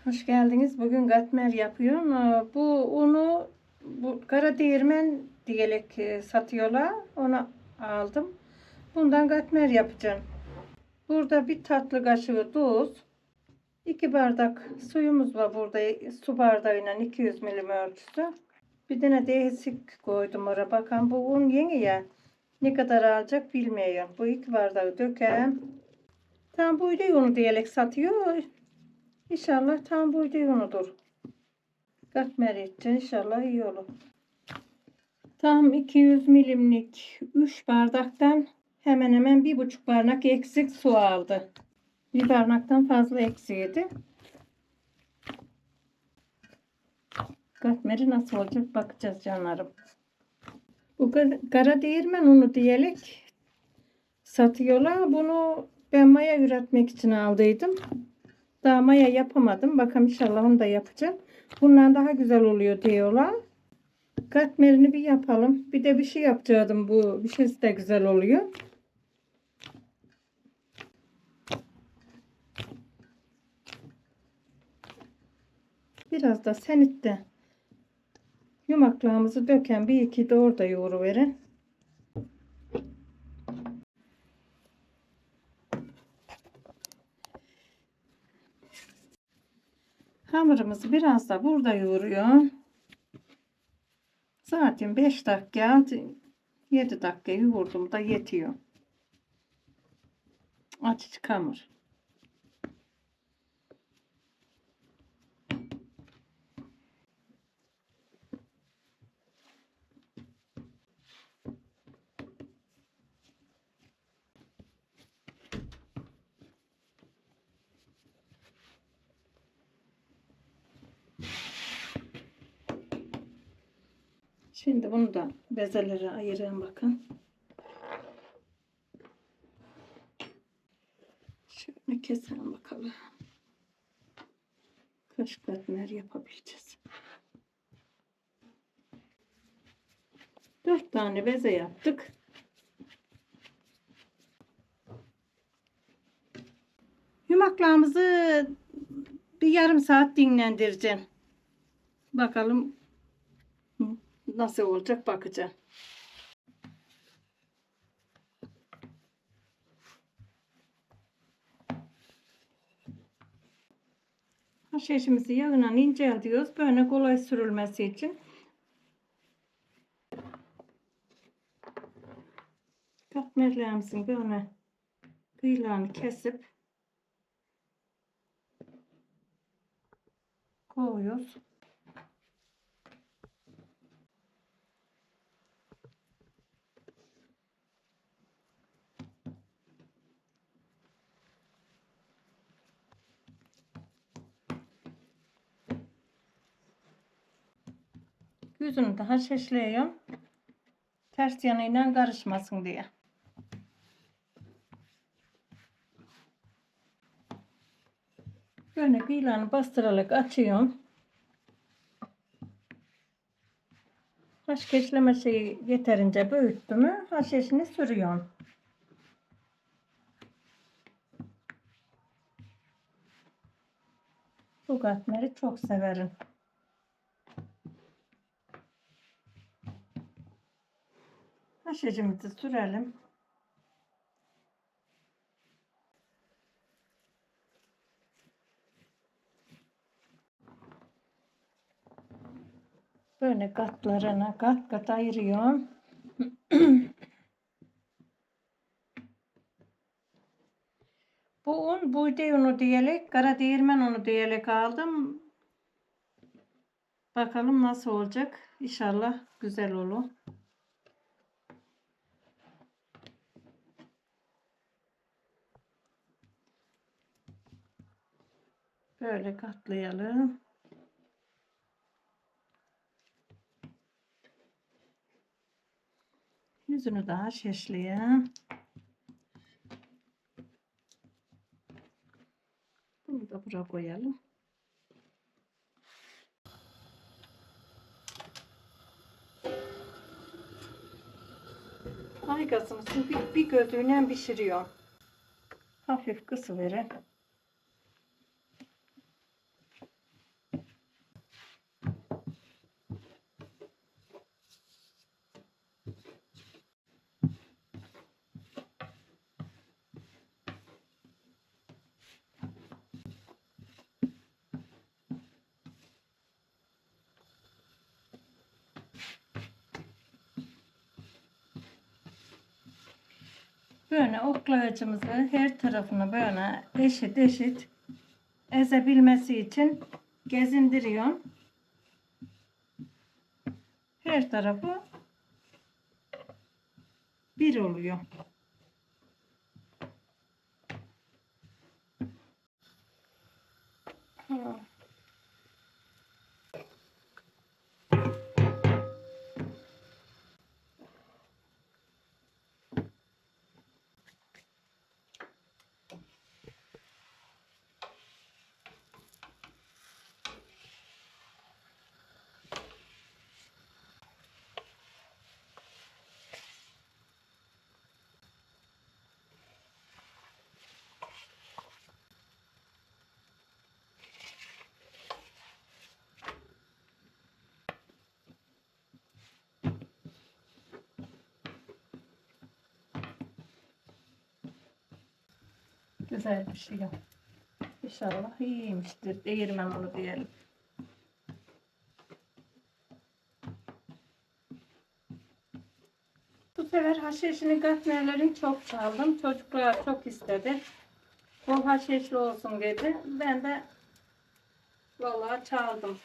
Hoş geldiniz. Bugün katmer yapıyorum. Bu unu kara değirmen diyerek satıyorlar. Onu aldım. Bundan katmer yapacağım. Burada bir tatlı kaşığı tuz, 2 bardak suyumuz var burada. Su bardağıyla 200 milim ölçüsü. Bir tane de eksik koydum oraya. Bakın bu un yeni ya. Ne kadar alacak bilmiyorum. Bu 2 bardağı dökerim. Tam buğday unu diyerek satıyor. İnşallah tam buğday unudur. Katmer edeceğim. İnşallah iyi olur. Tam 200 milimlik 3 bardaktan hemen hemen 1,5 bardak eksik su aldı. Bir bardaktan fazla eksiğiydi. Katmeri nasıl olacak bakacağız canlarım. Bu kara değirmen unu diyerek satıyorlar. Bunu ben maya üretmek için aldıydım. Daha maya yapamadım. Bakalım inşallah onu da yapacağım. Bunlar daha güzel oluyor diyorlar. Katmerini bir yapalım. Bir de bir şey yapacaktım. Bu bir şey de güzel oluyor. Biraz da senitte yumaklağımızı döken bir iki de orada yoğuruverin. Hamurumuzu biraz da burada yoğuruyor. Zaten 5 dakika 7 dakika yoğurdum da yetiyor. Açık hamur. Şimdi bunu da bezelere ayırayım bakın. Şöyle keselim bakalım. Kaç katmer yapabileceğiz. 4 tane beze yaptık. Yumaklağımızı bir yarım saat dinlendireceğim. Bakalım nasıl olacak bakacağım. Haşhaşımızı yağına inceltiyoruz. Böyle kolay sürülmesi için. Katmerlerimizin böyle kıyılarını kesip koyuyoruz. Yüzünü de haşhaşlıyorum. Ters yanıyla karışmasın diye. Böyle kıyılarını bastırarak açıyorum. Haşkeşleme şeyi yeterince büyüttü mü haşhaşını sürüyorum. Bu katmeri çok severim. Haşhaşımızı sürelim. Böyle katlarına kat kat ayırıyorum. Bu un buğday unu diyerek, kara değirmen unu diyerek aldım. Bakalım nasıl olacak. İnşallah güzel olur. Böyle katlayalım. Yüzünü daha şişleyeyim. Bunu da buraya koyalım. Ay gazımızı bir gözüyle pişiriyor. Hafif kısıverin. Böyle oklavacımızı her tarafını böyle eşit eşit ezebilmesi için gezindiriyorum. Her tarafı bir oluyor. Güzel bir şey. İnşallah iyiymiştir. Değirmen bunu diyelim. Bu sefer haşhaşını katmerlerini çok çaldım. Çocuklar çok istedi. Bol haşhaşlı olsun dedi. Ben de vallahi çaldım.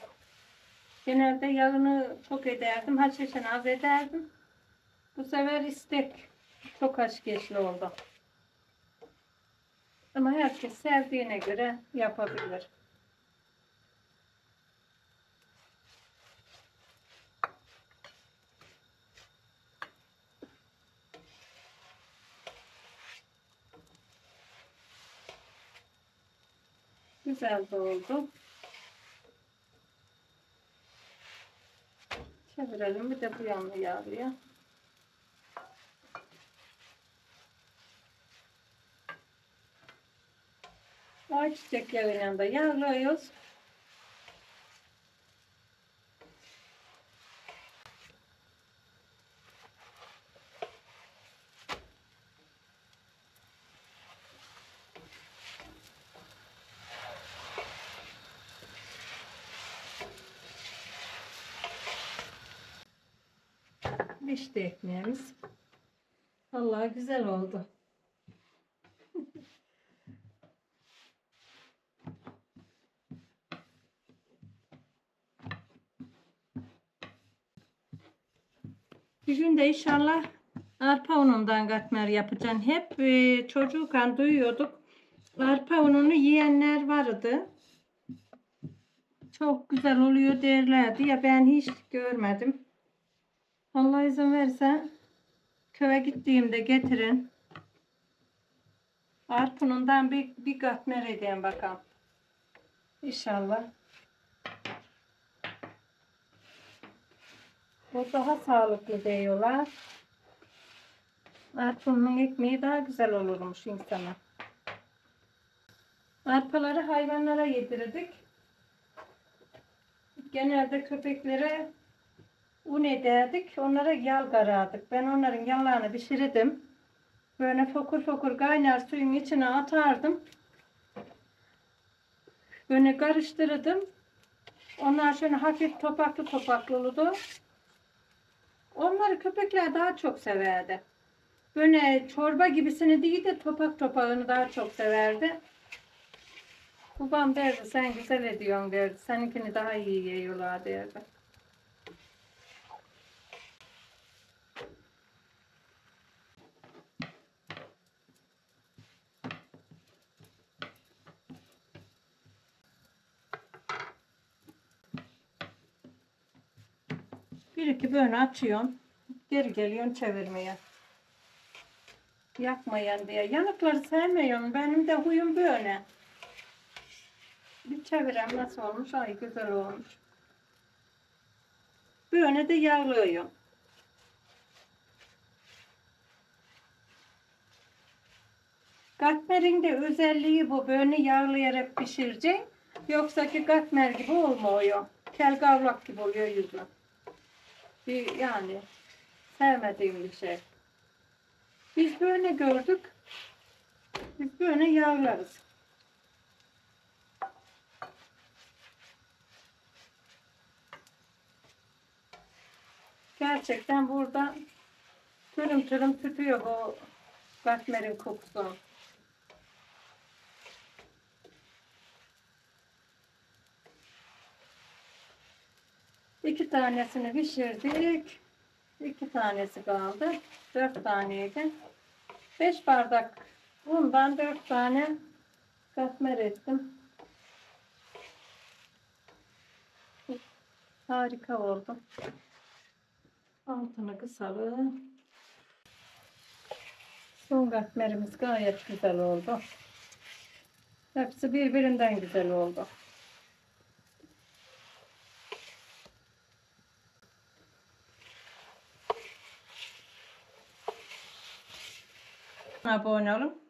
Genelde yağını çok ederdim. Haşhaşını az ederdim. Bu sefer istek çok haşhaşlı oldu. Ama herkes sevdiğine göre yapabilir. Güzel de oldu. Çevirelim. Bir de bu yanlı yağlıya. Ayçiçek yağıyla da yağlıyoruz. Pişti ekmeğimiz. Vallahi güzel oldu. Bir gün de inşallah arpa unundan katmer yapacağım. Hep çocukken duyuyorduk. Arpa ununu yiyenler vardı. Çok güzel oluyor derlerdi ya, ben hiç görmedim. Allah izin verirse köye gittiğimde getirin. Arpa unundan bir katmer edeyim bakalım. İnşallah. Bu daha sağlıklı diyorlar. Arpanın ekmeği daha güzel olurmuş insana. Arpaları hayvanlara yedirdik. Genelde köpeklere un ederdik. Onlara yağ karardık. Ben onların yağlarını pişirdim. Böyle fokur fokur kaynar suyun içine atardım. Böyle karıştırdım. Onlar şöyle hafif topaklı topaklı oldu. Onları köpekler daha çok severdi. Böyle çorba gibisini değil de topak topağını daha çok severdi. Babam derdi sen güzel ediyorsun derdi. Seninkini daha iyi yiyorlar derdi. Bir iki böyle açıyorsun. Geri geliyorsun çevirmeye. Yakmayan diye. Yanıkları sevmiyorum. Benim de huyum böyle. Bir çevirem nasıl olmuş? Ay güzel olmuş. Böyle de yağlıyorum. Katmerin de özelliği bu. Böyle yağlayarak pişireceksin. Yoksa ki katmer gibi olmuyor. Kel kavlak gibi oluyor yüzü. Yani sevmediğim bir şey. Biz böyle gördük. Biz böyle yağlarız. Gerçekten burada tülüm tülüm tutuyor bu Katmerin kokusu. İki tanesini pişirdik. İki tanesi kaldı. 4 taneydi. 5 bardak undan 4 tane katmer ettim. Harika oldu. Altını kısalım. Son katmerimiz gayet güzel oldu. Hepsi birbirinden güzel oldu. Abone olun.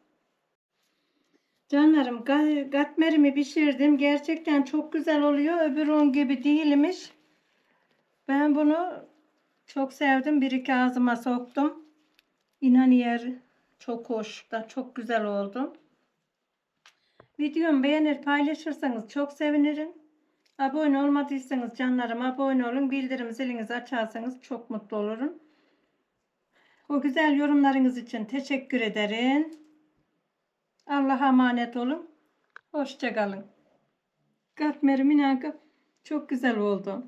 Canlarım, katmerimi pişirdim. Gerçekten çok güzel oluyor. Öbür un gibi değilmiş. Ben bunu çok sevdim. Bir iki ağzıma soktum. İnan yer çok hoş da çok güzel oldu. Videomu beğenir paylaşırsanız çok sevinirim. Abone olmadıysanız canlarım abone olun. Bildirim zilinizi açarsanız çok mutlu olurum. O güzel yorumlarınız için teşekkür ederim. Allah'a emanet olun. Hoşça kalın. Katmerim inan çok güzel oldu.